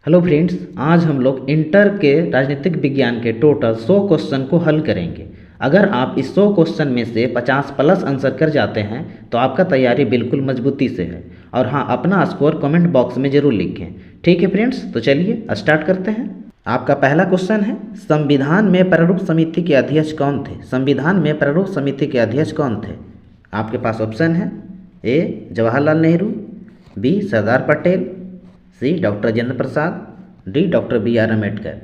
Hello friends, आज हम लोग इंटर के राजनीतिक विज्ञान के टोटल 100 क्वेश्चन को हल करेंगे। अगर आप इस 100 क्वेश्चन में से 50 प्लस आंसर कर जाते हैं तो आपका तैयारी बिल्कुल मजबूती से है। और हाँ, अपना स्कोर कमेंट बॉक्स में ज़रूर लिखें। ठीक है फ्रेंड्स, तो चलिए स्टार्ट करते हैं। आपका पहला क्वेश्चन है, संविधान में प्रारूप समिति के अध्यक्ष कौन थे? संविधान में प्रारूप समिति के अध्यक्ष कौन थे? आपके पास ऑप्शन है, A Jawaharlal Nehru, B Sardar Patel, C doctor Rajendra Prasad, D doctor B R Ambedkar.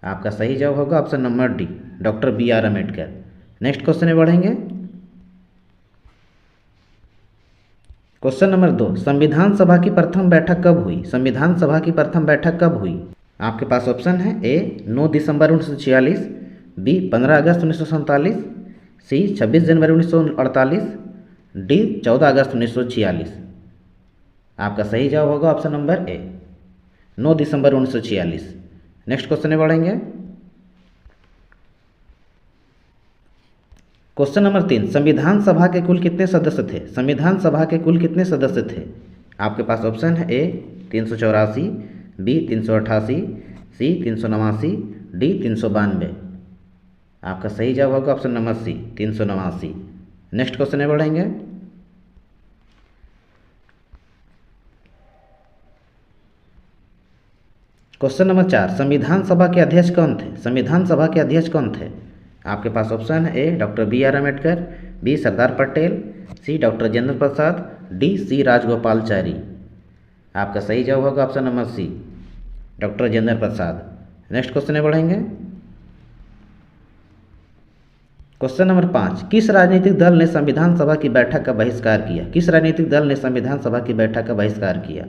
आपका सही जवाब होगा option number D, doctor B R Ambedkar. Next question में बढ़ेंगे। क्वेश्चन नंबर 2, संविधान सभा की प्रथम बैठक कब हुई? संविधान सभा की प्रथम बैठक कब हुई? आपके पास ऑप्शन है, ए 9 दिसंबर 1946, बी 15 अगस्त 1947, सी 26 जनवरी 1948, डी 14 अगस्त 1946। आपका सही जवाब होगा ऑप्शन नंबर ए, 9 दिसंबर 1946। नेक्स्ट क्वेश्चन में बढ़ेंगे। क्वेश्चन नंबर 3, संविधान सभा के कुल कितने सदस्य थे? संविधान सभा के कुल कितने सदस्य थे? आपके पास ऑप्शन है, ए 384, बी 388, सी 389, डी 392। आपका सही जवाब होगा option number C, 389। Next question में बढ़ेंगे। क्वेश्चन नंबर 4, संविधान सभा के अध्यक्ष कौन थे? संविधान सभा के अध्यक्ष कौन थे? आपके पास ऑप्शन है, A doctor B R Ambedkar, B Sardar Patel, C doctor Rajendra Prasad, D C Rajagopalachari. आपका सही जवाब होगा option number C, doctor Rajendra Prasad. Next question में बढ़ेंगे। क्वेश्चन नंबर 5, किस राजनीतिक दल ने संविधान सभा की बैठक का बहिष्कार किया? किस राजनीतिक दल ने संविधान सभा की बैठक का बहिष्कार किया?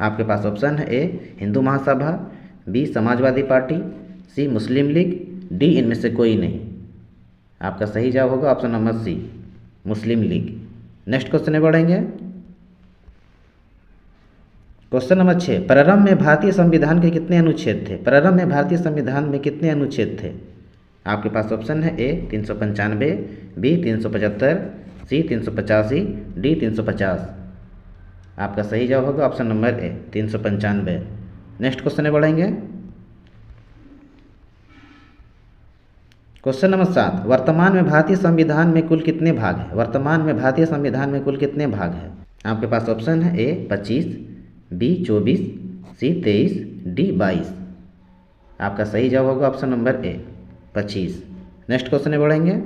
आपके पास ऑप्शन है, ए हिंदू महासभा, बी समाजवादी पार्टी, सी मुस्लिम लीग, डी इनमें से कोई नहीं। आपका सही जवाब होगा ऑप्शन नंबर सी, मुस्लिम लीग। नेक्स्ट क्वेश्चन में बढ़ेंगे। क्वेश्चन नंबर 6, प्रारंभ में भारतीय संविधान के कितने अनुच्छेद थे? प्रारंभ में भारतीय संविधान में कितने अनुच्छेद थे? आपके पास ऑप्शन है, ए 395, बी 375, सी 385, डी 350। आपका सही जवाब होगा ऑप्शन नंबर ए, 395। नेक्स्ट क्वेश्चन में बढ़ेंगे। क्वेश्चन नंबर 7, वर्तमान में भारतीय संविधान में कुल कितने भाग हैं? वर्तमान में भारतीय संविधान में कुल कितने भाग हैं? आपके पास ऑप्शन है, ए 25, बी 24, सी 23, डी 22। आपका सही जवाब होगा ऑप्शन नंबर ए, 25। नेक्स्ट क्वेश्चन में बढ़ेंगे।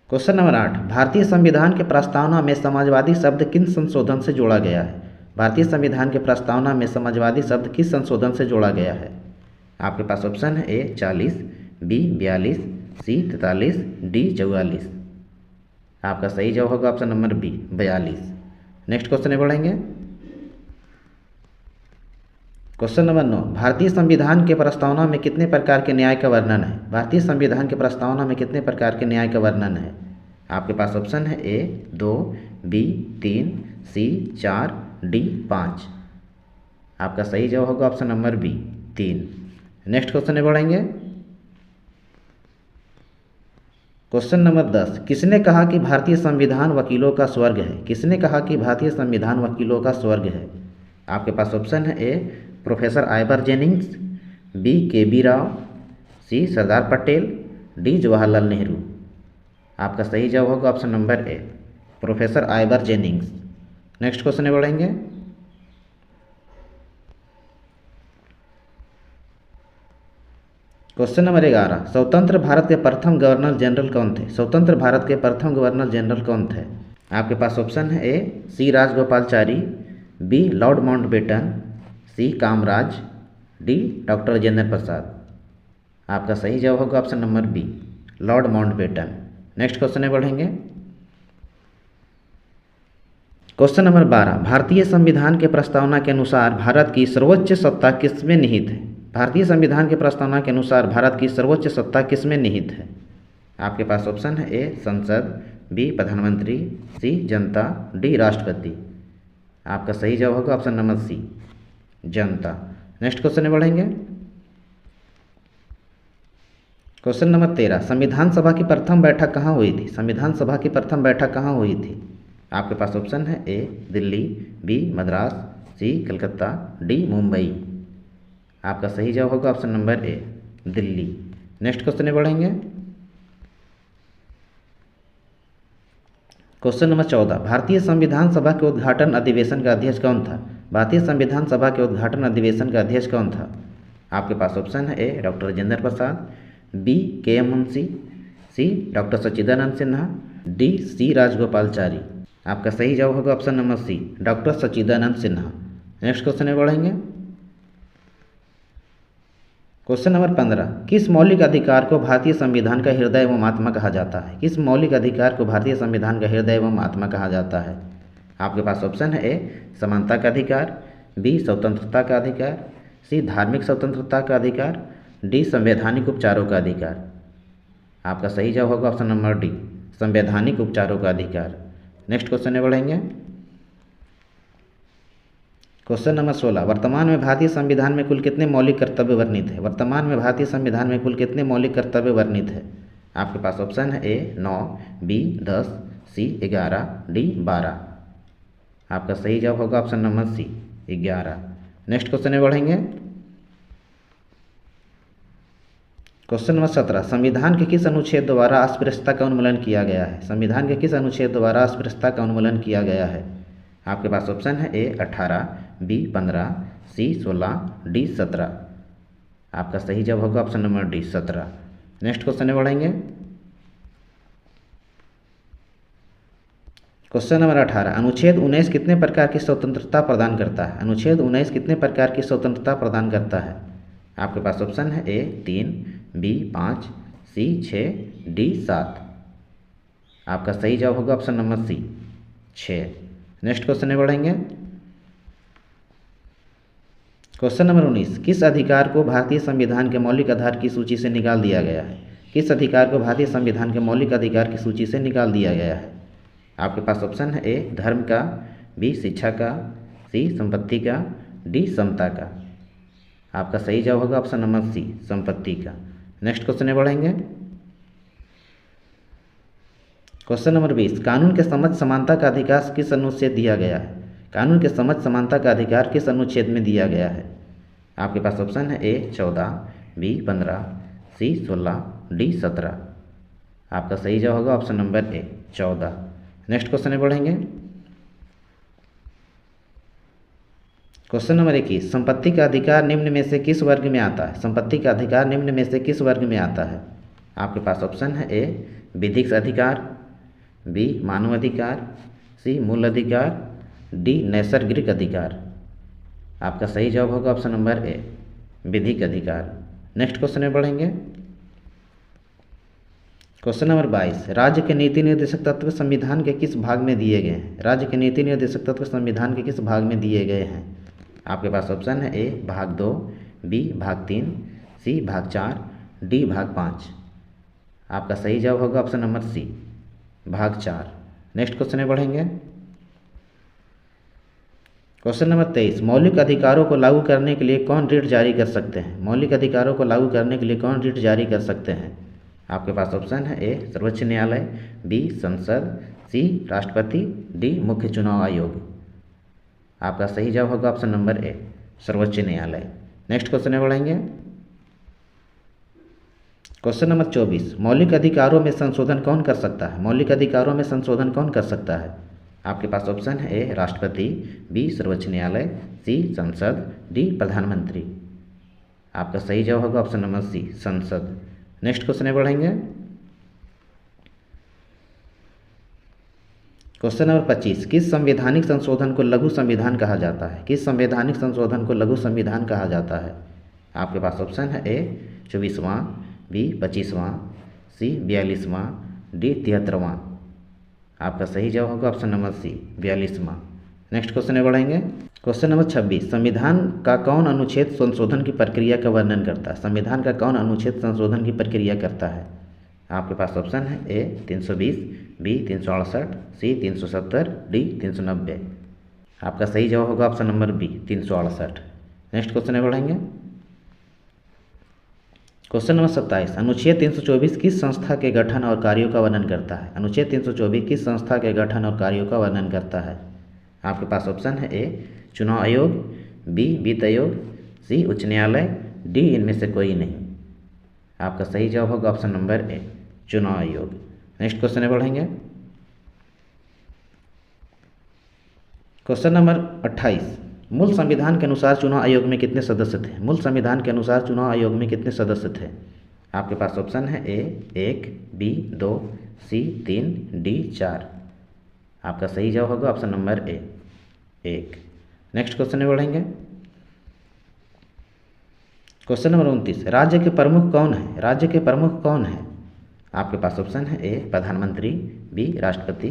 क्वेश्चन नंबर 8, भारतीय संविधान के प्रस्तावना में समाजवादी शब्द किन संशोधन से जोड़ा गया है? भारतीय संविधान के प्रस्तावना में समाजवादी शब्द किस संशोधन से जोड़ा गया है? आपके पास ऑप्शन है, ए 40, बी 42, सी 43, डी 44। आपका सही जवाब होगा option number B, 42। Next question में बढ़ेंगे। क्वेश्चन नंबर 9, भारतीय संविधान के प्रस्तावना में कितने प्रकार के न्याय का वर्णन है? भारतीय संविधान के प्रस्तावना में कितने प्रकार के न्याय का वर्णन है? आपके पास ऑप्शन है, ए 2, बी 3, सी 4, डी 5। आपका सही जवाब होगा option number B, 3। Next question में बढ़ेंगे। क्वेश्चन नंबर 10, किसने कहा कि भारतीय संविधान वकीलों का स्वर्ग है? किसने कहा कि भारतीय संविधान वकीलों का स्वर्ग है? आपके पास ऑप्शन है, ए प्रोफेसर आइवर जेनिंग्स, बी के बी राव, सी सरदार पटेल, डी जवाहरलाल नेहरू। आपका सही जवाब होगा ऑप्शन नंबर ए, professor Ivor Jennings. Next question में बढ़ेंगे। क्वेश्चन नंबर 11, स्वतंत्र भारत के प्रथम गवर्नर जनरल कौन थे? स्वतंत्र भारत के प्रथम गवर्नर जनरल कौन थे? आपके पास ऑप्शन है, A C Rajagopalachari, B Lord Mountbatten, C Kamaraj, D doctor Rajendra Prasad. आपका सही जवाब होगा option number B, Lord Mountbatten. Next question में बढ़ेंगे। क्वेश्चन नंबर 12, भारतीय संविधान के प्रस्तावना के अनुसार भारत की सर्वोच्च सत्ता किसमें निहित है? भारतीय संविधान के प्रस्तावना के अनुसार भारत की सर्वोच्च सत्ता किसमें निहित है? आपके पास ऑप्शन है, ए संसद, बी प्रधानमंत्री, सी जनता, डी राष्ट्रपति। आपका सही जवाब होगा ऑप्शन नंबर सी, जनता। नेक्स्ट क्वेश्चन में बढ़ेंगे। क्वेश्चन नंबर 13, संविधान सभा की प्रथम बैठक कहाँ हुई थी? संविधान सभा की प्रथम बैठक कहाँ हुई थी? आपके पास ऑप्शन है, ए दिल्ली, बी मद्रास, सी कलकत्ता, डी मुंबई। आपका सही जवाब होगा ऑप्शन नंबर ए दिल्ली। नेक्स्ट क्वेश्चन में बढ़ेंगे। क्वेश्चन नंबर 14, भारतीय संविधान सभा के उद्घाटन अधिवेशन का अध्यक्ष कौन था? भारतीय संविधान सभा के उद्घाटन अधिवेशन का अध्यक्ष कौन था? आपके पास ऑप्शन है A doctor Rajendra Prasad, B के एम मुंशी, सी डॉक्टर सच्चिदानंद सिन्हा, डी सी राजगोपालचारी। आपका सही जवाब होगा ऑप्शन नंबर सी डॉक्टर सच्चिदानंद सिन्हा। नेक्स्ट क्वेश्चन में बढ़ेंगे। क्वेश्चन नंबर 15, किस मौलिक अधिकार को भारतीय संविधान का हृदय एवं आत्मा कहा जाता है? किस मौलिक अधिकार को भारतीय संविधान का हृदय एवं आत्मा कहा जाता है? आपके पास ऑप्शन है ए समानता का अधिकार, बी स्वतंत्रता का अधिकार, सी धार्मिक स्वतंत्रता का अधिकार, डी संवैधानिक उपचारों का अधिकार। आपका सही जवाब होगा ऑप्शन नंबर डी संवैधानिक उपचारों का अधिकार। नेक्स्ट क्वेश्चन में बढ़ेंगे। क्वेश्चन नंबर 16, वर्तमान में भारतीय संविधान में कुल कितने मौलिक कर्तव्य वर्णित है? वर्तमान में भारतीय संविधान में कुल कितने मौलिक कर्तव्य वर्णित है? आपके पास ऑप्शन है ए 9, बी 10, सी 11, डी 12। आपका सही जवाब होगा option number C 11। Next question में बढ़ेंगे। क्वेश्चन नंबर 17, संविधान के किस अनुच्छेद द्वारा अस्पृश्यता का उन्मूलन किया गया है? संविधान के किस अनुच्छेद द्वारा अस्पृश्यता का उन्मूलन किया गया है? आपके पास ऑप्शन है ए 18, बी 15, सी 16, डी 17। आपका सही जवाब होगा option number D 17। Next question में बढ़ेंगे। क्वेश्चन नंबर 18, अनुच्छेद 19 कितने प्रकार की स्वतंत्रता प्रदान करता है? अनुच्छेद 19 कितने प्रकार की स्वतंत्रता प्रदान करता है? आपके पास ऑप्शन है ए 3, बी 5, सी 6, डी 7। आपका सही जवाब होगा option number C 6। Next question में बढ़ेंगे। क्वेश्चन नंबर 19, किस अधिकार को भारतीय संविधान के मौलिक आधार की सूची से निकाल दिया गया है? किस अधिकार को भारतीय संविधान के मौलिक अधिकार की सूची से निकाल दिया गया है? आपके पास ऑप्शन है ए धर्म का, बी शिक्षा का, सी संपत्ति का, डी समता का। आपका सही जवाब होगा ऑप्शन नंबर सी संपत्ति का। नेक्स्ट क्वेश्चन में बढ़ेंगे। क्वेश्चन नंबर 20, कानून के समझ समानता का अधिकार किस अनुच्छेद दिया गया है? कानून के समझ समानता का अधिकार किस अनुच्छेद में दिया गया है? आपके पास ऑप्शन है ए 14, बी 15, सी 16, डी 17। आपका सही जवाब होगा ऑप्शन नंबर ए 14। नेक्स्ट क्वेश्चन में बढ़ेंगे। क्वेश्चन नंबर 21, संपत्ति का अधिकार निम्न में से किस वर्ग में आता है? संपत्ति का अधिकार निम्न में से किस वर्ग में आता है? आपके पास ऑप्शन है ए विधिक अधिकार, बी मानव अधिकार, सी मूल अधिकार, डी नैसर्गिक अधिकार। आपका सही जवाब होगा ऑप्शन नंबर ए विधिक अधिकार। नेक्स्ट क्वेश्चन में बढ़ेंगे। क्वेश्चन नंबर 22, राज्य के नीति निर्देशक तत्व संविधान के किस भाग में दिए गए हैं? राज्य के नीति निर्देशक तत्व संविधान के किस भाग में दिए गए हैं? आपके पास ऑप्शन है ए भाग 2, बी भाग 3, सी भाग 4, डी भाग 5। आपका सही जवाब होगा ऑप्शन नंबर सी भाग 4। नेक्स्ट क्वेश्चन में बढ़ेंगे। क्वेश्चन नंबर 23, मौलिक अधिकारों को लागू करने के लिए कौन रिट जारी कर सकते हैं? मौलिक अधिकारों को लागू करने के लिए कौन रिट जारी कर सकते हैं? आपके पास ऑप्शन है ए सर्वोच्च न्यायालय, बी संसद, सी राष्ट्रपति, डी मुख्य चुनाव आयोग। आपका सही जवाब होगा ऑप्शन नंबर ए सर्वोच्च न्यायालय। नेक्स्ट क्वेश्चन में बढ़ेंगे। क्वेश्चन नंबर 24, मौलिक अधिकारों में संशोधन कौन कर सकता है? मौलिक अधिकारों में संशोधन कौन कर सकता है? आपके पास ऑप्शन है ए राष्ट्रपति, बी सर्वोच्च न्यायालय, सी संसद, डी प्रधानमंत्री। आपका सही जवाब होगा ऑप्शन नंबर सी संसद। नेक्स्ट क्वेश्चन में बढ़ेंगे। क्वेश्चन नंबर 25, किस संवैधानिक संशोधन को लघु संविधान कहा जाता है? किस संवैधानिक संशोधन को लघु संविधान कहा जाता है? आपके पास ऑप्शन है ए 24वां, बी 25वां, सी 42वां, डी 73वां। आपका सही जवाब होगा ऑप्शन नंबर सी 42वां। नेक्स्ट क्वेश्चन में बढ़ेंगे। क्वेश्चन नंबर 26, संविधान का कौन अनुच्छेद संशोधन की प्रक्रिया का वर्णन करता है? संविधान का कौन अनुच्छेद संशोधन की प्रक्रिया करता है? आपके पास ऑप्शन है ए 320, बी 368, सी 370, डी 390। आपका सही जवाब होगा option number B 368। Next question में बढ़ेंगे। क्वेश्चन नंबर 27, अनुच्छेद 324 किस संस्था के गठन और कार्यों का वर्णन करता है? अनुच्छेद 324 किस संस्था के गठन और कार्यों का वर्णन करता है? आपके पास ऑप्शन है ए चुनाव आयोग, बी वित्त आयोग, सी उच्च न्यायालय, डी इनमें से कोई नहीं। आपका सही जवाब होगा ऑप्शन नंबर ए, चुनाव आयोग। नेक्स्ट क्वेश्चन में बढ़ेंगे। क्वेश्चन नंबर 28, मूल संविधान के अनुसार चुनाव आयोग में कितने सदस्य थे? मूल संविधान के अनुसार चुनाव आयोग में कितने सदस्य थे? आपके पास ऑप्शन है ए 1, बी 2, सी 3, डी 4। आपका सही जवाब होगा ऑप्शन नंबर ए 1। नेक्स्ट क्वेश्चन में बढ़ेंगे। क्वेश्चन नंबर 29, राज्य के प्रमुख कौन है? राज्य के प्रमुख कौन है? आपके पास ऑप्शन है ए प्रधानमंत्री, बी राष्ट्रपति,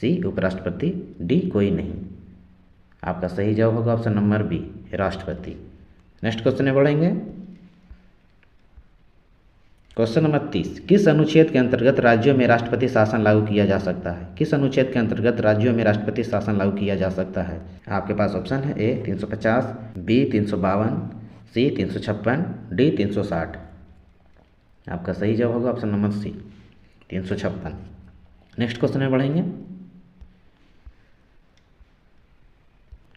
सी उपराष्ट्रपति, डी कोई नहीं। आपका सही जवाब होगा ऑप्शन नंबर बी, राष्ट्रपति। नेक्स्ट क्वेश्चन में बढ़ेंगे। क्वेश्चन नंबर 30, किस अनुच्छेद के अंतर्गत राज्यों में राष्ट्रपति शासन लागू किया जा सकता है? किस अनुच्छेद के अंतर्गत राज्यों में राष्ट्रपति शासन लागू किया जा सकता है? आपके पास ऑप्शन है ए 350, बी 352, सी 356, डी 360। आपका सही जवाब होगा option number C 356। Next question में बढ़ेंगे।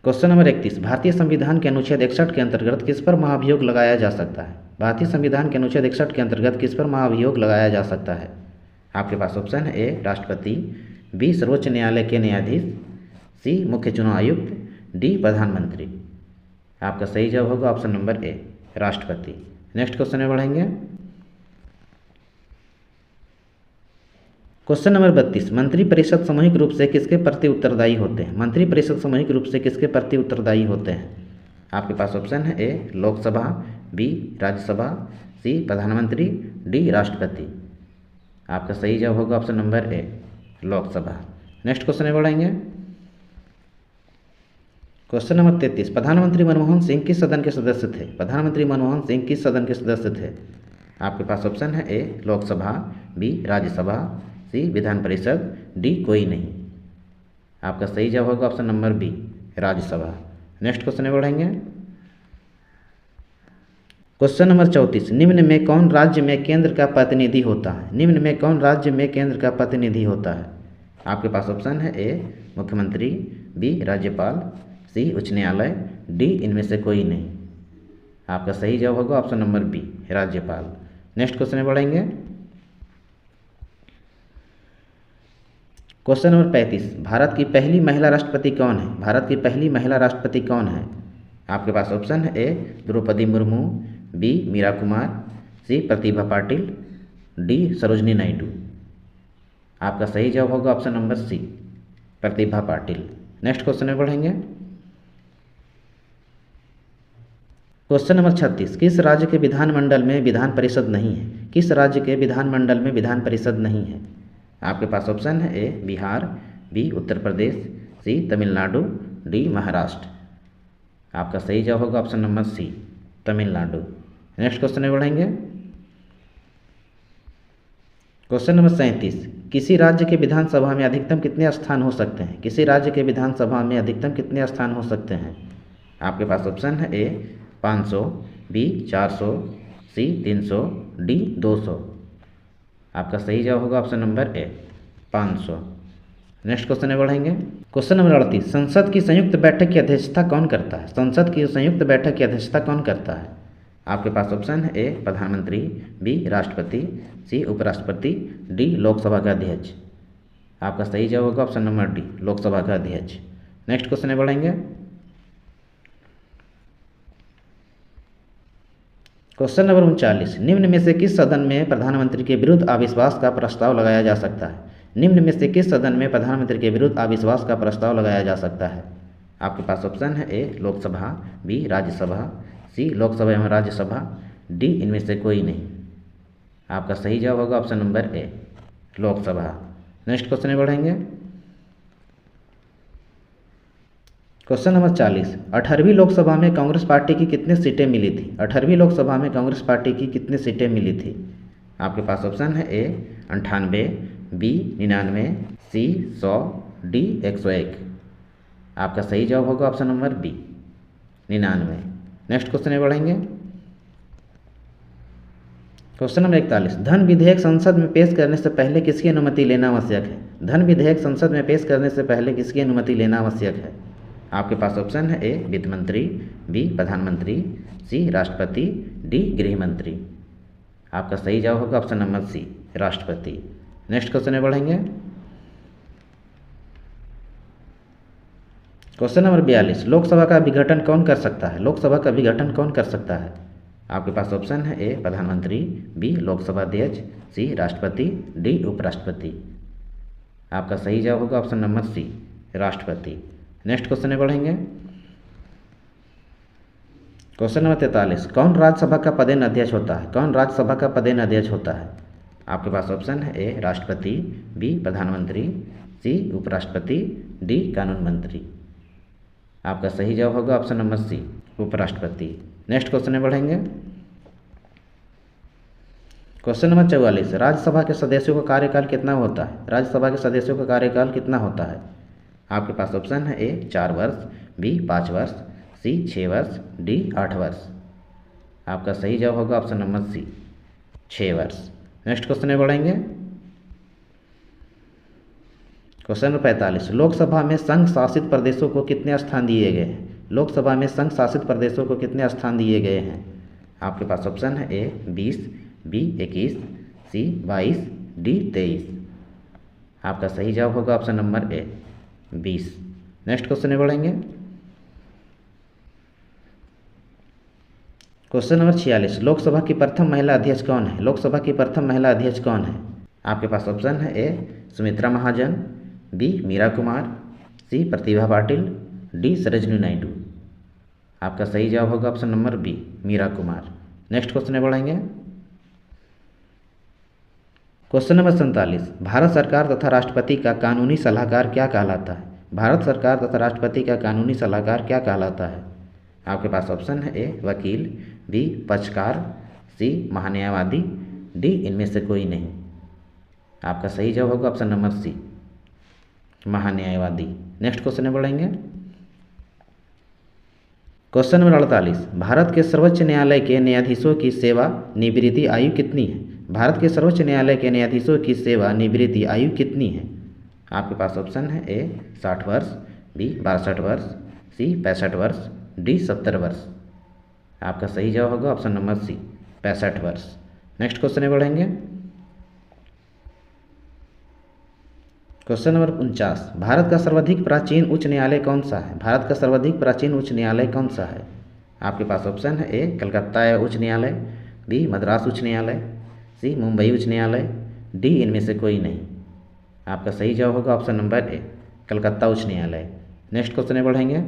क्वेश्चन नंबर 31, भारतीय संविधान के अनुच्छेद 61 के अंतर्गत किस पर महाभियोग लगाया जा सकता है? भारतीय संविधान के अनुच्छेद 61 के अंतर्गत किस पर महाभियोग लगाया जा सकता है? आपके पास ऑप्शन है ए राष्ट्रपति, बी सर्वोच्च न्यायालय के न्यायाधीश, सी मुख्य चुनाव आयुक्त, डी प्रधानमंत्री। आपका सही जवाब होगा ऑप्शन नंबर ए राष्ट्रपति। नेक्स्ट क्वेश्चन में बढ़ेंगे। क्वेश्चन नंबर 32, मंत्रिपरिषद सामूहिक रूप से किसके प्रति उत्तरदायी होते हैं? मंत्रिपरिषद सामूहिक रूप से किसके प्रति उत्तरदायी होते हैं? आपके पास ऑप्शन है ए लोकसभा, बी राज्यसभा, सी प्रधानमंत्री, डी राष्ट्रपति। आपका सही जवाब होगा ऑप्शन नंबर ए लोकसभा। नेक्स्ट क्वेश्चन में बढ़ेंगे। क्वेश्चन नंबर 33, प्रधानमंत्री मनमोहन सिंह किस सदन के सदस्य थे? प्रधानमंत्री मनमोहन सिंह किस सदन के सदस्य थे? आपके पास ऑप्शन है A Lok Sabha, B Rajya Sabha, C Vidhan Parishad, D कोई नहीं। आपका सही जवाब होगा option number B Rajya Sabha. Next question में बढ़ेंगे। क्वेश्चन नंबर 34, निम्न में कौन राज्य में केंद्र का प्रतिनिधि होता है? निम्न में कौन राज्य में केंद्र का प्रतिनिधि होता है? आपके पास ऑप्शन है ए मुख्यमंत्री, बी राज्यपाल, सी उच्च न्यायालय, डी इनमें से कोई नहीं। आपका सही जवाब होगा ऑप्शन नंबर बी राज्यपाल। नेक्स्ट क्वेश्चन में बढ़ेंगे। क्वेश्चन नंबर 35, भारत की पहली महिला राष्ट्रपति कौन है? भारत की पहली महिला राष्ट्रपति कौन है? आपके पास ऑप्शन है ए Draupadi Murmu, B Meira Kumar, C Pratibha Patil, D Sarojini Naidu. आपका सही जवाब होगा ऑप्शन नंबर सी प्रतिभा पाटिल। नेक्स्ट क्वेश्चन में बढ़ेंगे। क्वेश्चन नंबर 36, किस राज्य के विधानमंडल में विधान परिषद नहीं है? किस राज्य के विधानमंडल में विधान परिषद नहीं है? आपके पास ऑप्शन है A Bihar, B Uttar Pradesh, C Tamil Nadu, D Maharashtra. आपका सही जवाब होगा option number C Tamil Nadu. Next question में बढ़ेंगे। क्वेश्चन नंबर 37, किसी राज्य के विधानसभा में अधिकतम कितने स्थान हो सकते हैं? किसी राज्य के विधानसभा में अधिकतम कितने स्थान हो सकते हैं? आपके पास ऑप्शन है ए 500, बी 400, सी 300, डी 200। आपका सही जवाब होगा ऑप्शन नंबर ए 500। नेक्स्ट क्वेश्चन में बढ़ेंगे। क्वेश्चन नंबर 38, संसद की संयुक्त बैठक की अध्यक्षता कौन करता है? संसद की संयुक्त बैठक की अध्यक्षता कौन करता है? आपके पास ऑप्शन है ए प्रधानमंत्री, बी राष्ट्रपति, सी उपराष्ट्रपति, डी लोकसभा का अध्यक्ष। आपका सही जवाब होगा ऑप्शन नंबर डी लोकसभा का अध्यक्ष। नेक्स्ट क्वेश्चन में बढ़ेंगे। क्वेश्चन नंबर 39, निम्न में से किस सदन में प्रधानमंत्री के विरुद्ध अविश्वास का प्रस्ताव लगाया जा सकता है? निम्न में से किस सदन में प्रधानमंत्री के विरुद्ध अविश्वास का प्रस्ताव लगाया जा सकता है? आपके पास ऑप्शन है ए लोकसभा, बी राज्यसभा, सी लोकसभा एवं राज्यसभा, डी इनमें से कोई नहीं। आपका सही जवाब होगा ऑप्शन नंबर ए लोकसभा। नेक्स्ट क्वेश्चन में बढ़ेंगे। क्वेश्चन नंबर 40, 18वीं लोकसभा में कांग्रेस पार्टी की कितनी सीटें मिली थी? 18वीं लोकसभा में कांग्रेस पार्टी की कितनी सीटें मिली थी? आपके पास ऑप्शन है ए 98, बी 99, सी 100, डी 101। आपका सही जवाब होगा option number B 99। Next question में बढ़ेंगे। क्वेश्चन नंबर 41, धन विधेयक संसद में पेश करने से पहले किसकी अनुमति लेना आवश्यक है? धन विधेयक संसद में पेश करने से पहले किसकी अनुमति लेना आवश्यक है? आपके पास ऑप्शन है ए वित्त मंत्री, बी प्रधानमंत्री, सी राष्ट्रपति, डी गृह मंत्री। आपका सही जवाब होगा ऑप्शन नंबर सी राष्ट्रपति। नेक्स्ट क्वेश्चन में बढ़ेंगे। क्वेश्चन नंबर 42, लोकसभा का विघटन कौन कर सकता है? लोकसभा का विघटन कौन कर सकता है? आपके पास ऑप्शन है ए प्रधानमंत्री, बी लोकसभा अध्यक्ष, सी राष्ट्रपति, डी उपराष्ट्रपति। आपका सही जवाब होगा ऑप्शन नंबर सी राष्ट्रपति। नेक्स्ट क्वेश्चन में बढ़ेंगे। क्वेश्चन नंबर 43, कौन राज्यसभा का पदेन अध्यक्ष होता है? कौन राज्यसभा का पदेन अध्यक्ष होता है? आपके पास ऑप्शन है ए राष्ट्रपति, बी प्रधानमंत्री, सी उपराष्ट्रपति, डी कानून मंत्री। आपका सही जवाब होगा ऑप्शन नंबर सी उपराष्ट्रपति। नेक्स्ट क्वेश्चन में बढ़ेंगे। क्वेश्चन नंबर 44, राज्यसभा के सदस्यों का कार्यकाल कितना होता है? राज्यसभा के सदस्यों का कार्यकाल कितना होता है? आपके पास ऑप्शन है ए 4 वर्ष, बी 5 वर्ष, सी 6 वर्ष, डी 8 वर्ष। आपका सही जवाब होगा ऑप्शन नंबर सी 6 वर्ष। नेक्स्ट क्वेश्चन में बढ़ेंगे। क्वेश्चन नंबर 45, लोकसभा में संघ शासित प्रदेशों को कितने स्थान दिए गए हैं? लोकसभा में संघ शासित प्रदेशों को कितने स्थान दिए गए हैं? आपके पास ऑप्शन है ए 20, बी 21, सी 22, डी 23। आपका सही जवाब होगा ऑप्शन नंबर ए 20। नेक्स्ट क्वेश्चन में बढ़ेंगे। क्वेश्चन नंबर 46, लोकसभा की प्रथम महिला अध्यक्ष कौन है? लोकसभा की प्रथम महिला अध्यक्ष कौन है? आपके पास ऑप्शन है A Sumitra Mahajan, B Meira Kumar, C Pratibha Patil, D Sarojini Naidu. आपका सही जवाब होगा option number B Meira Kumar. Next question में बढ़ेंगे। क्वेश्चन नंबर 47, भारत सरकार तथा राष्ट्रपति का कानूनी सलाहकार क्या कहलाता है? भारत सरकार तथा राष्ट्रपति का कानूनी सलाहकार क्या कहलाता है? आपके पास ऑप्शन है ए वकील, बी पक्षकार, सी महान्यायवादी, डी इनमें से कोई नहीं। आपका सही जवाब होगा ऑप्शन नंबर सी महान्यायवादी। नेक्स्ट क्वेश्चन में बढ़ेंगे। क्वेश्चन नंबर 48, भारत के सर्वोच्च न्यायालय के न्यायाधीशों की सेवा निवृत्ति आयु कितनी है? भारत के सर्वोच्च न्यायालय के न्यायाधीशों की सेवा निवृत्ति आयु कितनी है? आपके पास ऑप्शन है ए 60 वर्ष, बी 62 वर्ष, सी 65 वर्ष, डी 70 वर्ष। आपका सही जवाब होगा ऑप्शन नंबर सी 65 वर्ष। नेक्स्ट क्वेश्चन में बढ़ेंगे। क्वेश्चन नंबर 49, भारत का सर्वाधिक प्राचीन उच्च न्यायालय कौन सा है? भारत का सर्वाधिक प्राचीन उच्च न्यायालय कौन सा है? आपके पास ऑप्शन है ए कलकत्ता उच्च न्यायालय, बी मद्रास उच्च न्यायालय, सी मुंबई उच्च न्यायालय, डी इनमें से कोई नहीं। आपका सही जवाब होगा ऑप्शन नंबर ए कलकत्ता उच्च न्यायालय। नेक्स्ट क्वेश्चन में बढ़ेंगे।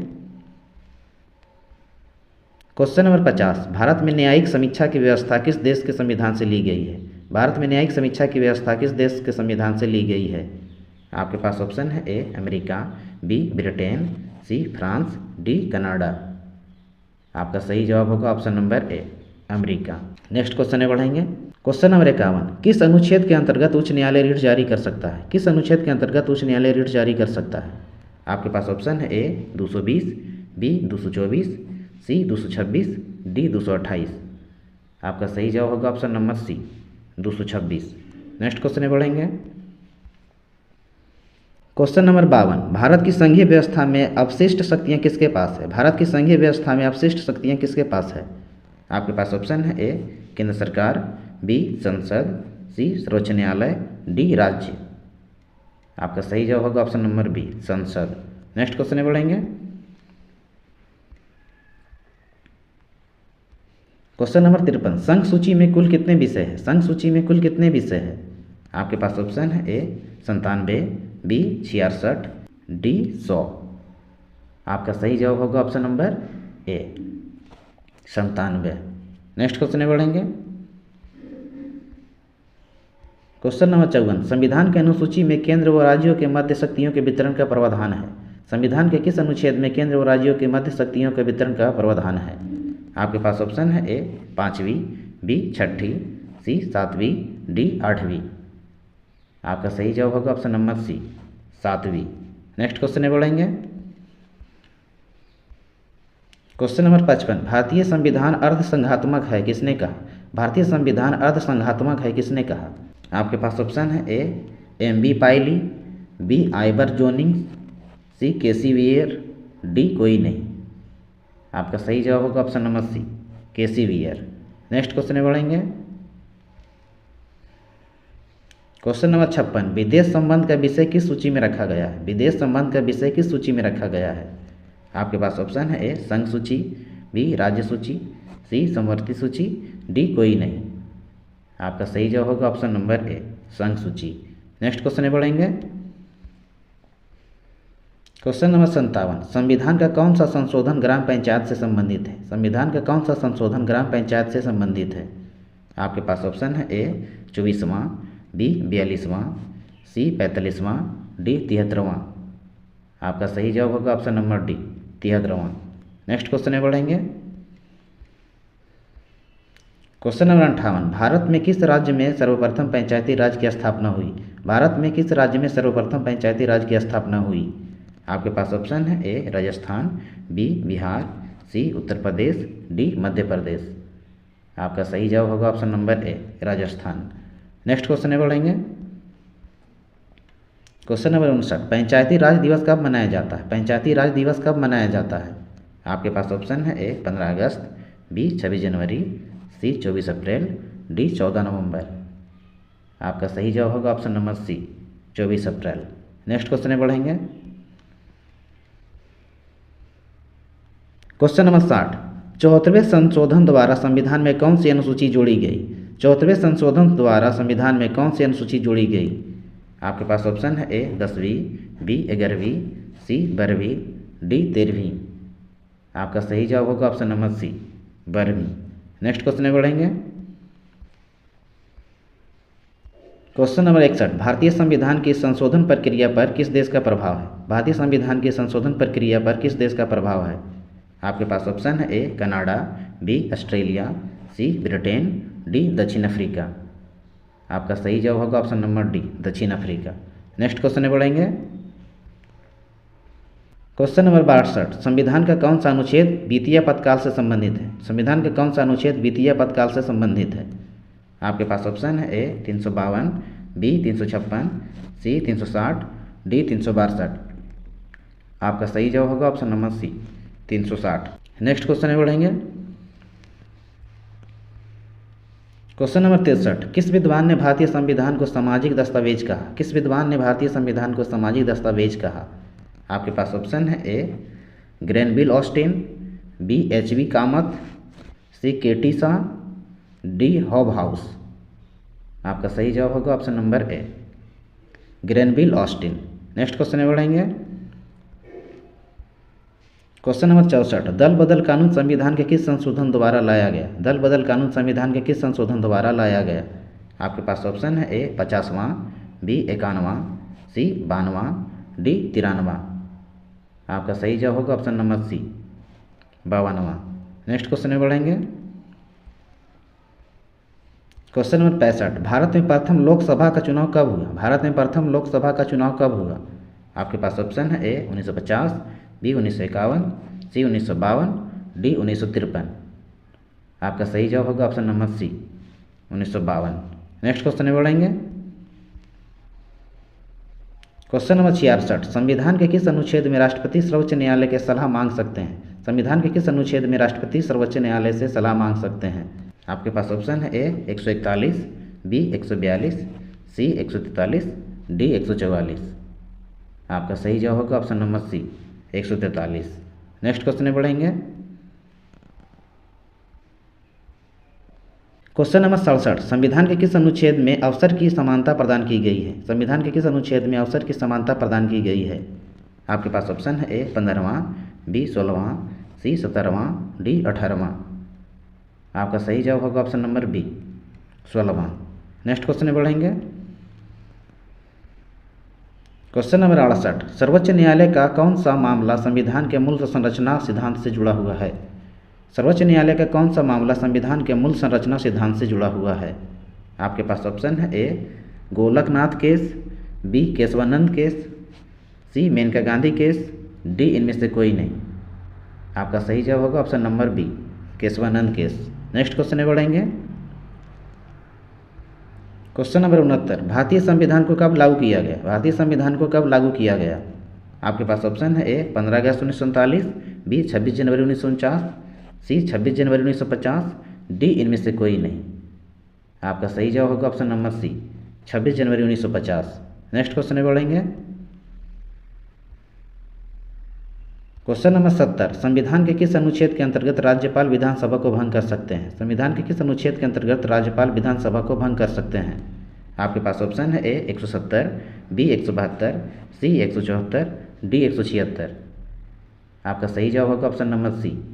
क्वेश्चन नंबर 50, भारत में न्यायिक समीक्षा की व्यवस्था किस देश के संविधान से ली गई है? भारत में न्यायिक समीक्षा की व्यवस्था किस देश के संविधान से ली गई है? आपके पास ऑप्शन है A America, B Britain, C France, D Canada. आपका सही जवाब होगा option number A America. Next question में बढ़ेंगे। क्वेश्चन नंबर 51, किस अनुच्छेद के अंतर्गत उच्च न्यायालय रिट जारी कर सकता है? किस अनुच्छेद के अंतर्गत उच्च न्यायालय रिट जारी कर सकता है? आपके पास ऑप्शन है ए 220, बी 224, सी 226, डी 228। आपका सही जवाब होगा option number C 226। Next question में बढ़ेंगे। क्वेश्चन नंबर 52, भारत की संघीय व्यवस्था में अवशिष्ट शक्तियाँ किसके पास है? भारत की संघीय व्यवस्था में अवशिष्ट शक्तियाँ किसके पास है? आपके पास ऑप्शन है ए केंद्र सरकार, बी संसद, सी सर्वोच्च न्यायालय, डी राज्य। आपका सही जवाब होगा ऑप्शन नंबर बी संसद। नेक्स्ट क्वेश्चन में बढ़ेंगे। क्वेश्चन नंबर 53, संघ सूची में कुल कितने विषय है? संघ सूची में कुल कितने विषय है? आपके पास ऑप्शन है ए 97, बी 66, डी 100। आपका सही जवाब होगा ऑप्शन नंबर ए 97। नेक्स्ट क्वेश्चन में बढ़ेंगे। क्वेश्चन नंबर 54, संविधान के अनुसूची में केंद्र व राज्यों के मध्य शक्तियों के वितरण का प्रावधान है? संविधान के किस अनुच्छेद में केंद्र व राज्यों के मध्य शक्तियों के वितरण का प्रावधान है? आपके पास ऑप्शन है ए 5वीं, बी 6ठी, सी 7वीं, डी 8वीं। आपका सही जवाब होगा ऑप्शन नंबर सी 7वीं। नेक्स्ट क्वेश्चन में बढ़ेंगे। क्वेश्चन नंबर 55, भारतीय संविधान अर्धसंघात्मक है किसने कहा? भारतीय संविधान अर्धसंघात्मक है किसने कहा? आपके पास ऑप्शन है ए एम बी पायली, बी आइबर जोनिंग, सी केसी वियर, डी कोई नहीं। आपका सही जवाब होगा ऑप्शन नंबर सी, केसी वियर। नेक्स्ट क्वेश्चन में बढ़ेंगे। क्वेश्चन नंबर 56, विदेश संबंध का विषय किस सूची में रखा गया है? विदेश संबंध का विषय किस सूची में रखा गया है? आपके पास ऑप्शन है ए संघ सूची, बी राज्य सूची, सी समवर्ती सूची, डी कोई नहीं। आपका सही जवाब होगा ऑप्शन नंबर ए संघ सूची। नेक्स्ट क्वेश्चन में बढ़ेंगे। क्वेश्चन नंबर 57, संविधान का कौन सा संशोधन ग्राम पंचायत से संबंधित है? संविधान का कौन सा संशोधन ग्राम पंचायत से संबंधित है? आपके पास ऑप्शन है ए 24वां, बी 42वां, सी 45वां, डी 73वां। आपका सही जवाब होगा ऑप्शन नंबर डी 73वां। नेक्स्ट क्वेश्चन में बढ़ेंगे। क्वेश्चन नंबर 58, भारत में किस राज्य में सर्वप्रथम पंचायती राज की स्थापना हुई? भारत में किस राज्य में सर्वप्रथम पंचायती राज की स्थापना हुई? आपके पास ऑप्शन है ए राजस्थान, बी बिहार, सी उत्तर प्रदेश, डी मध्य प्रदेश। आपका सही जवाब होगा ऑप्शन नंबर ए राजस्थान। नेक्स्ट क्वेश्चन में बढ़ेंगे। क्वेश्चन नंबर 59, पंचायती राज दिवस कब मनाया जाता है? पंचायती राज दिवस कब मनाया जाता है? आपके पास ऑप्शन है ए 15 अगस्त, बी 26 जनवरी, सी 24 अप्रैल, डी 14 नवंबर। आपका सही जवाब होगा ऑप्शन नंबर सी 24 अप्रैल। नेक्स्ट क्वेश्चन में बढ़ेंगे। क्वेश्चन नंबर 60, 74वें संशोधन द्वारा संविधान में कौन सी अनुसूची जोड़ी गई? 74वें संशोधन द्वारा संविधान में कौन सी अनुसूची जोड़ी गई? आपके पास ऑप्शन है ए 10वीं, बी 11वीं, सी 12वीं, डी 13वीं। आपका सही जवाब होगा ऑप्शन नंबर सी 12वीं। नेक्स्ट क्वेश्चन में बढ़ेंगे। क्वेश्चन नंबर 61, भारतीय संविधान की संशोधन प्रक्रिया पर किस देश का प्रभाव है? भारतीय संविधान की संशोधन प्रक्रिया पर किस देश का प्रभाव है? आपके पास ऑप्शन है A Canada, B Australia, C Britain, D दक्षिण अफ्रीका। आपका सही जवाब होगा ऑप्शन नंबर डी दक्षिण अफ्रीका। नेक्स्ट क्वेश्चन में बढ़ेंगे। क्वेश्चन नंबर 62, संविधान का कौन सा अनुच्छेद द्वितीय पदकाल से संबंधित है? संविधान का कौन सा अनुच्छेद द्वितीय पदकाल से संबंधित है? आपके पास ऑप्शन है ए 352, बी 356, सी 360, डी 362। आपका सही जवाब होगा option number C 360। Next question में बढ़ेंगे। क्वेश्चन नंबर 63, किस विद्वान ने भारतीय संविधान को सामाजिक दस्तावेज कहा? किस विद्वान ने भारतीय संविधान को सामाजिक दस्तावेज कहा? आपके पास ऑप्शन है ए Granville Austin, B HB. Kamat, सी के.टी. Shah, D Hobhouse. आपका सही जवाब होगा ऑप्शन नंबर ए ग्रेनविल ऑस्टिन। नेक्स्ट क्वेश्चन में बढ़ेंगे। क्वेश्चन नंबर 64, दल बदल कानून संविधान के किस संशोधन द्वारा लाया गया? दल बदल कानून संविधान के किस संशोधन द्वारा लाया गया? आपके पास ऑप्शन है ए 50वां, बी 51वां, सी 92वां, डी 93वां। आपका सही जवाब होगा ऑप्शन नंबर सी 52वां। नेक्स्ट क्वेश्चन में बढ़ेंगे। क्वेश्चन नंबर 65, भारत में प्रथम लोकसभा का चुनाव कब हुआ? भारत में प्रथम लोकसभा का चुनाव कब हुआ? आपके पास ऑप्शन है ए 1950, बी 1951, सी 1952, डी 1953। आपका सही जवाब होगा option number C 1952। Next question में बढ़ेंगे। क्वेश्चन नंबर 66, संविधान के किस अनुच्छेद में राष्ट्रपति सर्वोच्च न्यायालय के सलाह मांग सकते हैं? संविधान के किस अनुच्छेद में राष्ट्रपति सर्वोच्च न्यायालय से सलाह मांग सकते हैं? आपके पास ऑप्शन है ए 141, बी 142, सी 143, डी 144। आपका सही जवाब होगा option number C 143। Next question में बढ़ेंगे। क्वेश्चन नंबर 67, संविधान के किस अनुच्छेद में अवसर की समानता प्रदान की गई है? संविधान के किस अनुच्छेद में अवसर की समानता प्रदान की गई है? आपके पास ऑप्शन है ए 15वां, बी 16वां, सी 17वां, डी 18वां। आपका सही जवाब होगा ऑप्शन नंबर बी 16वां। नेक्स्ट क्वेश्चन में बढ़ेंगे। क्वेश्चन नंबर 68, सर्वोच्च न्यायालय का कौन सा मामला संविधान के मूल संरचना सिद्धांत से जुड़ा हुआ है? सर्वोच्च न्यायालय का कौन सा मामला संविधान के मूल संरचना सिद्धांत से जुड़ा हुआ है? आपके पास ऑप्शन है A Golaknath case, B Kesavananda case, C Maneka Gandhi case, D इनमें से कोई नहीं। आपका सही जवाब होगा option number B Kesavananda case. Next question में बढ़ेंगे। क्वेश्चन नंबर 69, भारतीय संविधान को कब लागू किया गया? भारतीय संविधान को कब लागू किया गया? आपके पास ऑप्शन है ए 15 अगस्त 1939, बी 26 जनवरी 1949, सी 26 जनवरी 1950, डी इनमें से कोई नहीं। आपका सही जवाब होगा ऑप्शन नंबर सी 26 जनवरी 1950। नेक्स्ट क्वेश्चन में बढ़ेंगे। क्वेश्चन नंबर 70, संविधान के किस अनुच्छेद के अंतर्गत राज्यपाल विधानसभा को भंग कर सकते हैं? संविधान के किस अनुच्छेद के अंतर्गत राज्यपाल विधानसभा को भंग कर सकते हैं? आपके पास ऑप्शन है ए 170, बी 172, सी 174, डी 176। आपका सही जवाब होगा option number C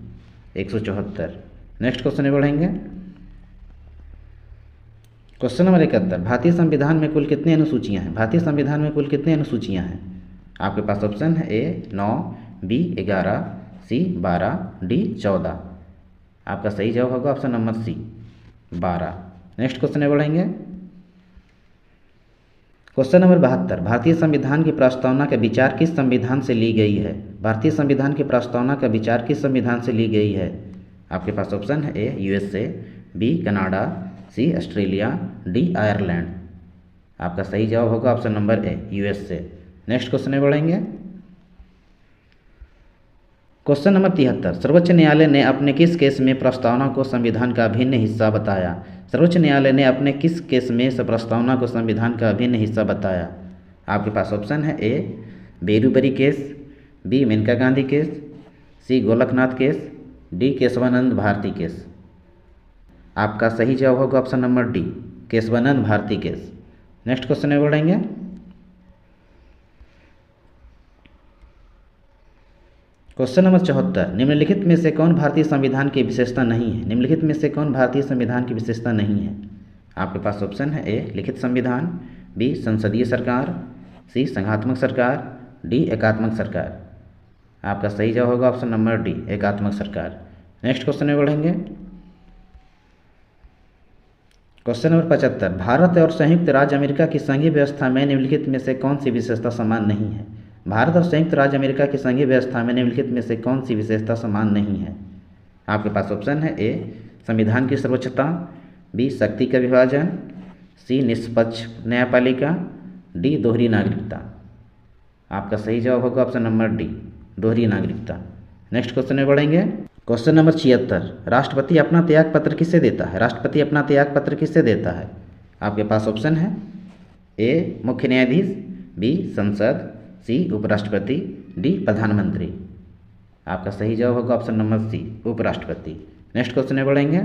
174। Next question में बढ़ेंगे। क्वेश्चन नंबर 71, भारतीय संविधान में कुल कितनी अनुसूचियां हैं? भारतीय संविधान में कुल कितनी अनुसूचियां हैं? आपके पास ऑप्शन है ए 9, बी 11, सी 12, डी 14। आपका सही जवाब होगा option number C 12। Next question में बढ़ेंगे। क्वेश्चन नंबर 72, भारतीय संविधान की प्रस्तावना का विचार किस संविधान से ली गई है? भारतीय संविधान की प्रस्तावना का विचार किस संविधान से ली गई है? आपके पास ऑप्शन है A USA, B Canada, C Australia, D Ireland. आपका सही जवाब होगा option number A USA. Next question में बढ़ेंगे। क्वेश्चन नंबर 73, सर्वोच्च न्यायालय ने अपने किस केस में प्रस्तावना को संविधान का अभिन्न हिस्सा बताया? सर्वोच्च न्यायालय ने अपने किस केस में इस प्रस्तावना को संविधान का अभिन्न हिस्सा बताया? आपके पास ऑप्शन है A Berubari case, B Maneka Gandhi case, C Golaknath case, D Kesavananda Bharati case. आपका सही जवाब होगा option number D Kesavananda Bharati case. Next question में बढ़ेंगे। क्वेश्चन नंबर 74, निम्नलिखित में से कौन भारतीय संविधान की विशेषता नहीं है? निम्नलिखित में से कौन भारतीय संविधान की विशेषता नहीं है? आपके पास ऑप्शन है ए लिखित संविधान, बी संसदीय सरकार, सी संघात्मक सरकार, डी एकात्मक सरकार। आपका सही जवाब होगा ऑप्शन नंबर डी एकात्मक सरकार। नेक्स्ट क्वेश्चन में बढ़ेंगे। क्वेश्चन नंबर 75, भारत और संयुक्त राज्य अमेरिका की संघीय व्यवस्था में निम्नलिखित में से कौन सी विशेषता समान नहीं है? भारत और संयुक्त राज्य अमेरिका की संघीय व्यवस्था में निम्नलिखित में से कौन सी विशेषता समान नहीं है? आपके पास ऑप्शन है ए संविधान की सर्वोच्चता, बी शक्ति का विभाजन, सी निष्पक्ष न्यायपालिका, डी दोहरी नागरिकता। आपका सही जवाब होगा ऑप्शन नंबर डी दोहरी नागरिकता। नेक्स्ट क्वेश्चन में बढ़ेंगे। क्वेश्चन नंबर 76, राष्ट्रपति अपना त्याग पत्र किसे देता है? राष्ट्रपति अपना त्याग पत्र किसे देता है? आपके पास ऑप्शन है ए मुख्य न्यायाधीश, बी संसद, सी उपराष्ट्रपति, डी प्रधानमंत्री। आपका सही जवाब होगा ऑप्शन नंबर सी उपराष्ट्रपति। नेक्स्ट क्वेश्चन में बढ़ेंगे।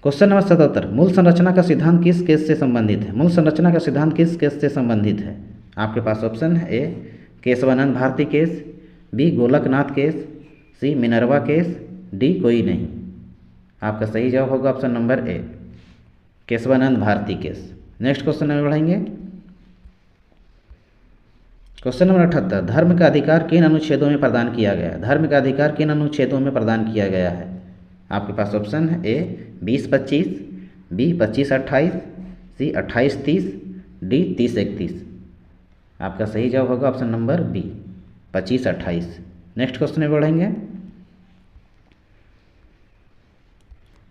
क्वेश्चन नंबर 77, मूल संरचना का सिद्धांत किस केस से संबंधित है? मूल संरचना का सिद्धांत किस केस से संबंधित है? आपके पास ऑप्शन है A Kesavananda Bharati case, B Golaknath case, C Minerva case, D कोई नहीं। आपका सही जवाब होगा option number A Kesavananda Bharati case. Next question में बढ़ेंगे। क्वेश्चन नंबर 78, धर्म का अधिकार किन अनुच्छेदों में प्रदान किया गया है? धर्म का अधिकार किन अनुच्छेदों में प्रदान किया गया है? आपके पास ऑप्शन है ए 20-25, बी 25-28, सी 28-30, डी 30-31। आपका सही जवाब होगा option number B 25-28। Next question में बढ़ेंगे।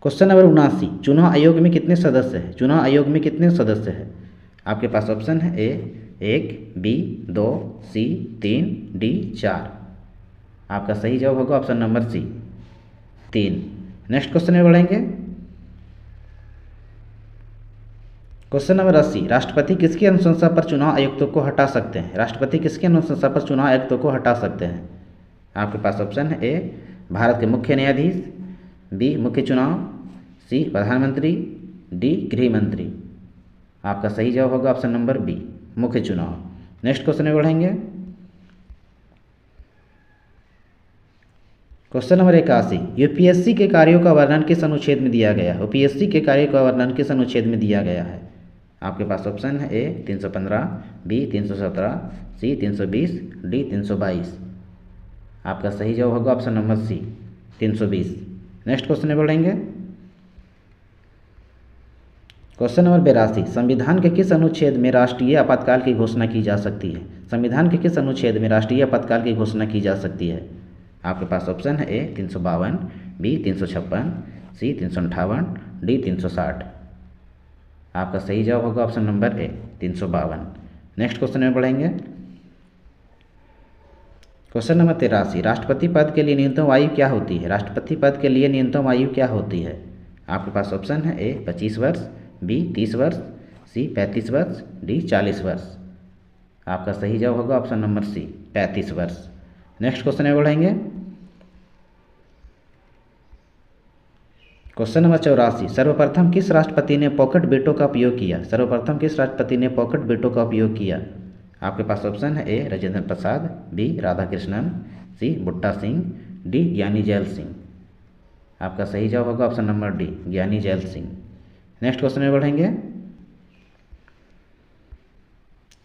क्वेश्चन नंबर 79, चुनाव आयोग में कितने सदस्य हैं? चुनाव आयोग में कितने सदस्य हैं? आपके पास ऑप्शन है ए 1, बी 2, सी 3, डी 4। आपका सही जवाब होगा option number C 3। Next question में बढ़ेंगे। क्वेश्चन नंबर 80, राष्ट्रपति किसकी अनुशंसा पर चुनाव आयुक्तों को हटा सकते हैं? राष्ट्रपति किसकी अनुशंसा पर चुनाव आयुक्तों को हटा सकते हैं? आपके पास ऑप्शन है ए भारत के मुख्य न्यायाधीश, बी मुख्य चुनाव, सी प्रधानमंत्री, डी गृह मंत्री। आपका सही जवाब होगा ऑप्शन नंबर बी मुख्य चुनाव। नेक्स्ट क्वेश्चन में बढ़ेंगे। क्वेश्चन नंबर 81, यूपीएससी के कार्यों का वर्णन किस अनुच्छेद में दिया गया है? यूपीएससी के कार्यों का वर्णन किस अनुच्छेद में दिया गया है? आपके पास ऑप्शन है ए 315, बी 317, सी 320, डी 322। आपका सही जवाब होगा option number C 320। Next question में बढ़ेंगे। क्वेश्चन नंबर 82, संविधान के किस अनुच्छेद में राष्ट्रीय आपातकाल की घोषणा की जा सकती है? संविधान के किस अनुच्छेद में राष्ट्रीय आपातकाल की घोषणा की जा सकती है? आपके पास ऑप्शन है ए 352, बी 356, सी 358, डी 360। आपका सही जवाब होगा ऑप्शन नंबर ए 352। नेक्स्ट क्वेश्चन में बढ़ेंगे। क्वेश्चन नंबर 83, राष्ट्रपति पद के लिए न्यूनतम आयु क्या होती है? राष्ट्रपति पद के लिए न्यूनतम आयु क्या होती है? आपके पास ऑप्शन है ए 25 वर्ष, बी 30 वर्ष, सी 35 वर्ष, डी 40 वर्ष। आपका सही जवाब होगा ऑप्शन नंबर सी 35 वर्ष। नेक्स्ट क्वेश्चन में बढ़ेंगे। क्वेश्चन नंबर 84, सर्वप्रथम किस राष्ट्रपति ने पॉकेट वेटो का उपयोग किया? सर्वप्रथम किस राष्ट्रपति ने पॉकेट वेटो का उपयोग किया? आपके पास ऑप्शन है ए राजेंद्र प्रसाद, बी राधाकृष्णन, सी बुट्टा सिंह, डी ज्ञानी जैल सिंह। आपका सही जवाब होगा ऑप्शन नंबर डी ज्ञानी जैल सिंह। नेक्स्ट क्वेश्चन में बढ़ेंगे।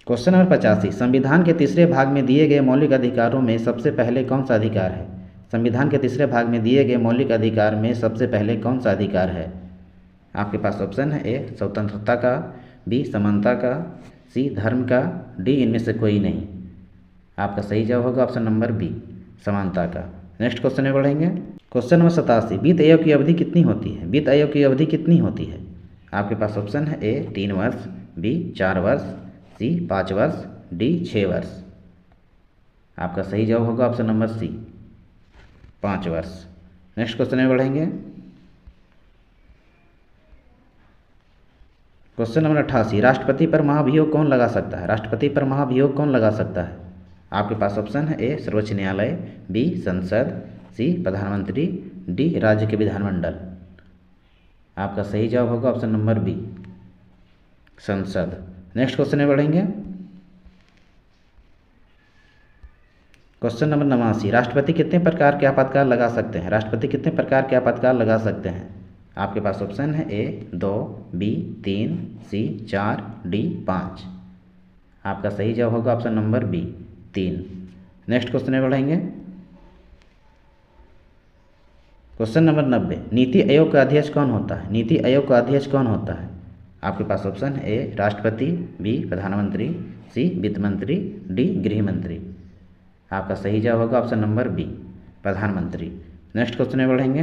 क्वेश्चन नंबर 85, संविधान के तीसरे भाग में दिए गए मौलिक अधिकारों में सबसे पहले कौन सा अधिकार है? संविधान के तीसरे भाग में दिए गए मौलिक अधिकार में सबसे पहले कौन सा अधिकार है? आपके पास ऑप्शन है ए स्वतंत्रता का, बी समानता का, सी धर्म का, डी इनमें से कोई नहीं। आपका सही जवाब होगा ऑप्शन नंबर बी समानता का। नेक्स्ट क्वेश्चन में बढ़ेंगे। क्वेश्चन नंबर 87, वित्त आयोग की अवधि कितनी होती है? वित्त आयोग की अवधि कितनी होती है? आपके पास ऑप्शन है ए 3 वर्ष, बी 4 वर्ष, सी 5 वर्ष, डी 6 वर्ष। आपका सही जवाब होगा ऑप्शन नंबर सी 5 वर्ष। नेक्स्ट क्वेश्चन में बढ़ेंगे। क्वेश्चन नंबर 88, राष्ट्रपति पर महाभियोग कौन लगा सकता है? राष्ट्रपति पर महाभियोग कौन लगा सकता है? आपके पास ऑप्शन है ए सर्वोच्च न्यायालय, बी संसद, सी प्रधानमंत्री, डी राज्य के विधानमंडल। आपका सही जवाब होगा ऑप्शन नंबर बी संसद। नेक्स्ट क्वेश्चन में बढ़ेंगे। क्वेश्चन नंबर 89, राष्ट्रपति कितने प्रकार के आपातकाल लगा सकते हैं? राष्ट्रपति कितने प्रकार के आपातकाल लगा सकते हैं? आपके पास ऑप्शन है ए 2, बी 3, सी 4, डी 5। आपका सही जवाब होगा option number B 3। Next question में बढ़ेंगे। क्वेश्चन नंबर 90, नीति आयोग का अध्यक्ष कौन होता है? नीति आयोग का अध्यक्ष कौन होता है? आपके पास ऑप्शन है ए राष्ट्रपति, बी प्रधानमंत्री, सी वित्त मंत्री, डी गृह मंत्री। आपका सही जवाब होगा ऑप्शन नंबर बी प्रधानमंत्री। नेक्स्ट क्वेश्चन में बढ़ेंगे।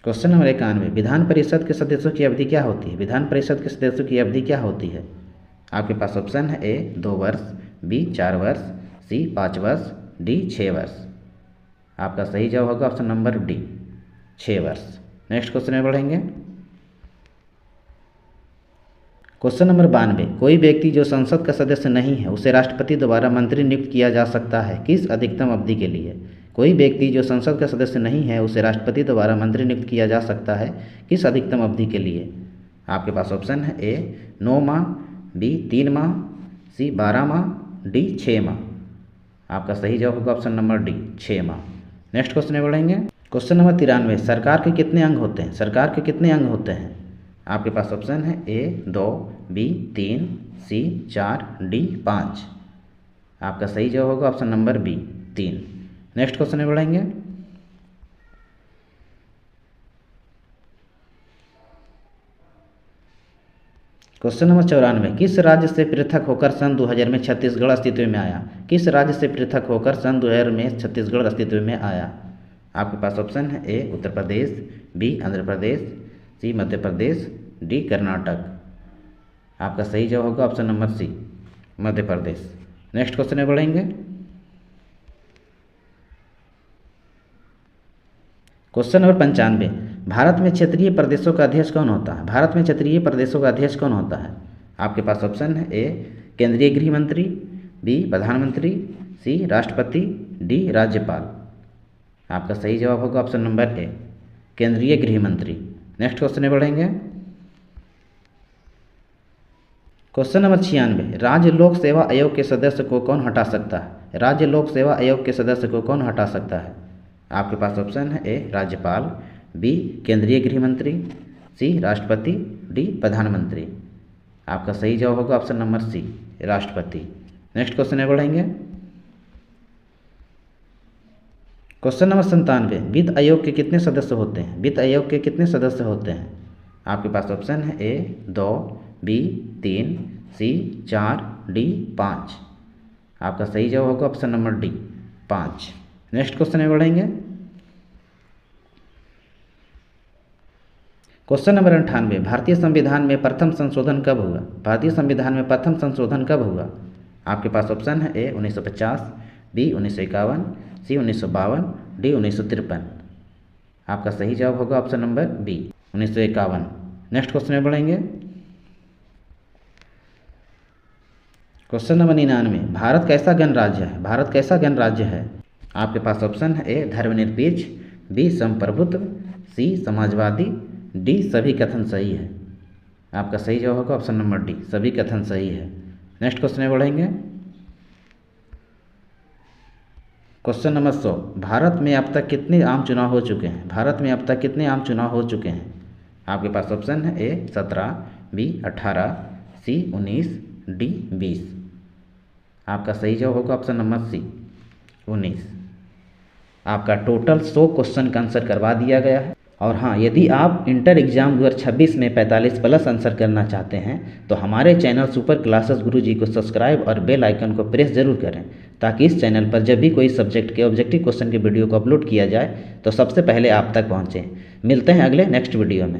क्वेश्चन नंबर 91, विधान परिषद के सदस्यों की अवधि क्या होती है? विधान परिषद के सदस्यों की अवधि क्या होती है? आपके पास ऑप्शन है ए 2 वर्ष, बी 4 वर्ष, सी 5 वर्ष, डी 6 वर्ष। आपका सही जवाब होगा ऑप्शन नंबर डी 6 वर्ष। नेक्स्ट क्वेश्चन में बढ़ेंगे। क्वेश्चन नंबर 92, कोई व्यक्ति जो संसद का सदस्य नहीं है उसे राष्ट्रपति द्वारा मंत्री नियुक्त किया जा सकता है किस अधिकतम अवधि के लिए? कोई व्यक्ति जो संसद का सदस्य नहीं है उसे राष्ट्रपति द्वारा मंत्री नियुक्त किया जा सकता है किस अधिकतम अवधि के लिए? आपके पास ऑप्शन है ए 9 माह, बी 3 माह, सी 12 माह, डी 6 माह। आपका सही जवाब होगा ऑप्शन नंबर डी 6 माह। नेक्स्ट क्वेश्चन में बढ़ेंगे। क्वेश्चन नंबर 93, सरकार के कितने अंग होते हैं? सरकार के कितने अंग होते हैं? आपके पास ऑप्शन है ए 2, बी 3, सी 4, डी 5। आपका सही जवाब होगा option number B 3। Next question में बढ़ेंगे। क्वेश्चन नंबर 94, किस राज्य से पृथक होकर सन 2000 में छत्तीसगढ़ अस्तित्व में आया? किस राज्य से पृथक होकर सन 2000 में छत्तीसगढ़ अस्तित्व में आया? आपके पास ऑप्शन है ए उत्तर प्रदेश, बी आंध्र प्रदेश, सी मध्य प्रदेश, डी कर्नाटक। आपका सही जवाब होगा ऑप्शन नंबर सी मध्य प्रदेश। नेक्स्ट क्वेश्चन में बढ़ेंगे। क्वेश्चन नंबर 95, भारत में क्षेत्रीय प्रदेशों का अध्यक्ष कौन होता है? भारत में क्षेत्रीय प्रदेशों का अध्यक्ष कौन होता है? आपके पास ऑप्शन है ए केंद्रीय गृह मंत्री, बी प्रधानमंत्री, सी राष्ट्रपति, डी राज्यपाल। आपका सही जवाब होगा ऑप्शन नंबर ए केंद्रीय गृह मंत्री। नेक्स्ट क्वेश्चन में बढ़ेंगे। क्वेश्चन नंबर 96, राज्य लोक सेवा आयोग के सदस्य को कौन हटा सकता है? राज्य लोक सेवा आयोग के सदस्य को कौन हटा सकता है? आपके पास ऑप्शन है ए राज्यपाल, बी केंद्रीय गृह मंत्री, सी राष्ट्रपति, डी प्रधानमंत्री। आपका सही जवाब होगा ऑप्शन नंबर सी राष्ट्रपति। नेक्स्ट क्वेश्चन में बढ़ेंगे। क्वेश्चन नंबर 97, वित्त आयोग के कितने सदस्य होते हैं? वित्त आयोग के कितने सदस्य होते हैं? आपके पास ऑप्शन है ए 2, बी 3, सी 4, डी 5। आपका सही जवाब होगा option number D 5। Next question में बढ़ेंगे। क्वेश्चन नंबर 98, भारतीय संविधान में प्रथम संशोधन कब हुआ? भारतीय संविधान में प्रथम संशोधन कब हुआ? आपके पास ऑप्शन है ए 1950, बी 1951, सी 1952, डी 1953। आपका सही जवाब होगा option number B 1951। Next question में बढ़ेंगे। क्वेश्चन नंबर 99, भारत कैसा गणराज्य है? भारत कैसा गणराज्य है? आपके पास ऑप्शन है ए धर्मनिरपेक्ष, बी संप्रभुत्व, सी समाजवादी, डी सभी कथन सही है। आपका सही जवाब होगा ऑप्शन नंबर डी सभी कथन सही है। नेक्स्ट क्वेश्चन में बढ़ेंगे। क्वेश्चन नंबर 100, भारत में अब तक कितने आम चुनाव हो चुके हैं? भारत में अब तक कितने आम चुनाव हो चुके हैं? आपके पास ऑप्शन है ए 17, बी 18, सी 19, डी 20। आपका सही जवाब होगा ऑप्शन नंबर सी 19। आपका टोटल 100 क्वेश्चन का आंसर करवा दिया गया है। और हाँ, यदि आप इंटर एग्जाम 2026 में 45 प्लस आंसर करना चाहते हैं तो हमारे चैनल सुपर क्लासेस गुरुजी को सब्सक्राइब और बेल आइकन को प्रेस जरूर करें, ताकि इस चैनल पर जब भी कोई सब्जेक्ट के ऑब्जेक्टिव क्वेश्चन की वीडियो को अपलोड किया जाए तो सबसे पहले आप तक पहुँचे। मिलते हैं अगले नेक्स्ट वीडियो में।